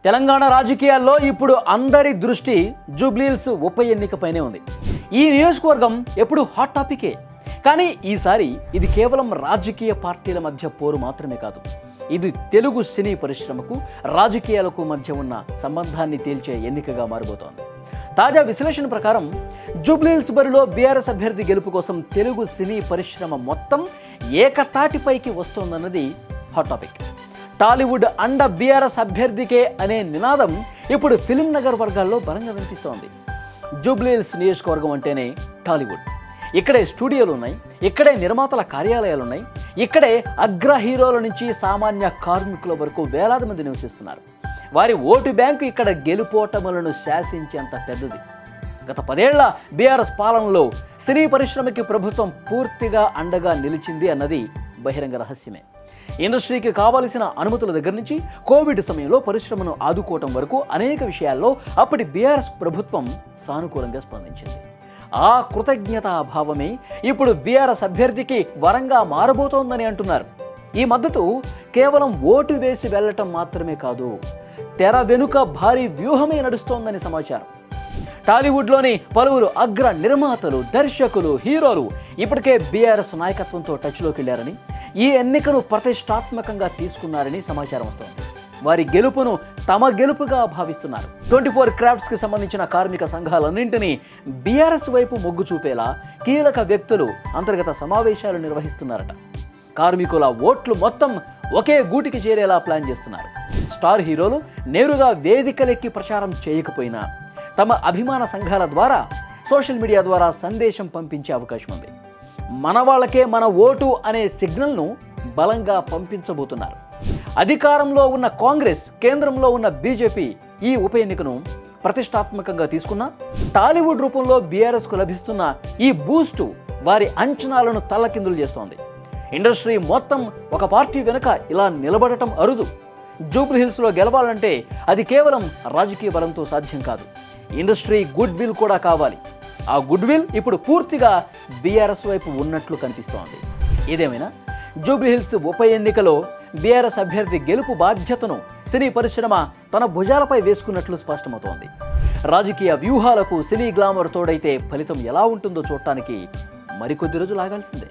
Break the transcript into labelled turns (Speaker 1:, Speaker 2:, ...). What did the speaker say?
Speaker 1: తెలంగాణ రాజకీయాల్లో ఇప్పుడు అందరి దృష్టి జూబ్లీహిల్స్ ఉప ఎన్నికపైనే ఉంది. ఈ నియోజకవర్గం ఎప్పుడు హాట్ టాపికే. కానీ ఈసారి ఇది కేవలం రాజకీయ పార్టీల మధ్య పోరు మాత్రమే కాదు. ఇది తెలుగు సినీ పరిశ్రమకు రాజకీయాలకు మధ్య ఉన్న సంబంధాన్ని తేల్చే ఎన్నికగా మారబోతోంది. తాజా విశ్లేషణ ప్రకారం జూబ్లీహిల్స్ బరిలో బీఆర్ఎస్ అభ్యర్థి గెలుపు కోసం తెలుగు సినీ పరిశ్రమ మొత్తం ఏకతాటిపైకి వస్తోందన్నది హాట్ టాపిక్. టాలీవుడ్ అండ బీఆర్ఎస్ అభ్యర్థికే అనే నినాదం ఇప్పుడు ఫిలిం నగర్ వర్గాల్లో బలంగా వినిపిస్తోంది. జూబ్లీహిల్స్ నియోజకవర్గం అంటేనే టాలీవుడ్. ఇక్కడే స్టూడియోలు ఉన్నాయి, ఇక్కడే నిర్మాతల కార్యాలయాలు ఉన్నాయి, ఇక్కడే అగ్ర హీరోల నుంచి సామాన్య కార్మికుల వరకు వేలాది మంది నివసిస్తున్నారు. వారి ఓటు బ్యాంకు ఇక్కడ గెలుపోటములను శాసించేంత పెద్దది. గత 10 ఏళ్ల బీఆర్ఎస్ పాలనలో సినీ పరిశ్రమకి ప్రభుత్వం పూర్తిగా అండగా నిలిచింది అన్నది బహిరంగ రహస్యమే. ఇండస్ట్రీకి కావలసిన అనుమతుల దగ్గర నుంచి కోవిడ్ సమయంలో పరిశ్రమను ఆదుకోవటం వరకు అనేక విషయాల్లో అప్పటి బీఆర్ఎస్ ప్రభుత్వం సానుకూలంగా స్పందించింది. ఆ కృతజ్ఞతాభావమే ఇప్పుడు బీఆర్ఎస్ అభ్యర్థికి వరంగా మారబోతోందని అంటున్నారు. ఈ మద్దతు కేవలం ఓటు వేసి వెళ్లటం మాత్రమే కాదు, తెర వెనుక భారీ వ్యూహమే నడుస్తోందని సమాచారం. టాలీవుడ్లోని పలువురు అగ్ర నిర్మాతలు, దర్శకులు, హీరోలు ఇప్పటికే బీఆర్ఎస్ నాయకత్వంతో టచ్లోకి వెళ్లారని, ఈ ఎన్నికను ప్రతిష్టాత్మకంగా తీసుకున్నారని సమాచారం వస్తోంది. వారి గెలుపును తమ గెలుపుగా భావిస్తున్నారు. 24 క్రాఫ్ట్స్కి సంబంధించిన కార్మిక సంఘాలన్నింటినీ బీఆర్ఎస్ వైపు మొగ్గు చూపేలా కీలక వ్యక్తులు అంతర్గత సమావేశాలు నిర్వహిస్తున్నారట. కార్మికుల ఓట్లు మొత్తం ఒకే గూటికి చేరేలా ప్లాన్ చేస్తున్నారు. స్టార్ హీరోలు నేరుగా వేదికలెక్కి ప్రచారం చేయకపోయినా తమ అభిమాన సంఘాల ద్వారా, సోషల్ మీడియా ద్వారా సందేశం పంపించే అవకాశం ఉంది. మన వాళ్ళకే మన ఓటు అనే సిగ్నల్ను బలంగా పంపించబోతున్నారు. అధికారంలో ఉన్న కాంగ్రెస్, కేంద్రంలో ఉన్న బీజేపీ ఈ ఉప ఎన్నికను ప్రతిష్టాత్మకంగా తీసుకున్న టాలీవుడ్ రూపంలో బీఆర్ఎస్కు లభిస్తున్న ఈ బూస్టు వారి అంచనాలను తల్లకిందులు చేస్తోంది. ఇండస్ట్రీ మొత్తం ఒక పార్టీ వెనుక ఇలా నిలబడటం అరుదు. జూబ్లీహిల్స్లో గెలవాలంటే అది కేవలం రాజకీయ బలంతో సాధ్యం కాదు, ఇండస్ట్రీ గుడ్ విల్ కూడా కావాలి. ఆ గుడ్ విల్ ఇప్పుడు పూర్తిగా బీఆర్ఎస్ వైపు ఉన్నట్లు కనిపిస్తోంది. ఏదేమైనా జూబ్లీహిల్స్ ఉప ఎన్నికలో బీఆర్ఎస్ అభ్యర్థి గెలుపు బాధ్యతను సినీ పరిశ్రమ తన భుజాలపై వేసుకున్నట్లు స్పష్టమవుతోంది. రాజకీయ వ్యూహాలకు సినీ గ్లామర్ తోడైతే ఫలితం ఎలా ఉంటుందో చూడటానికి మరికొద్ది రోజులు ఆగాల్సిందే.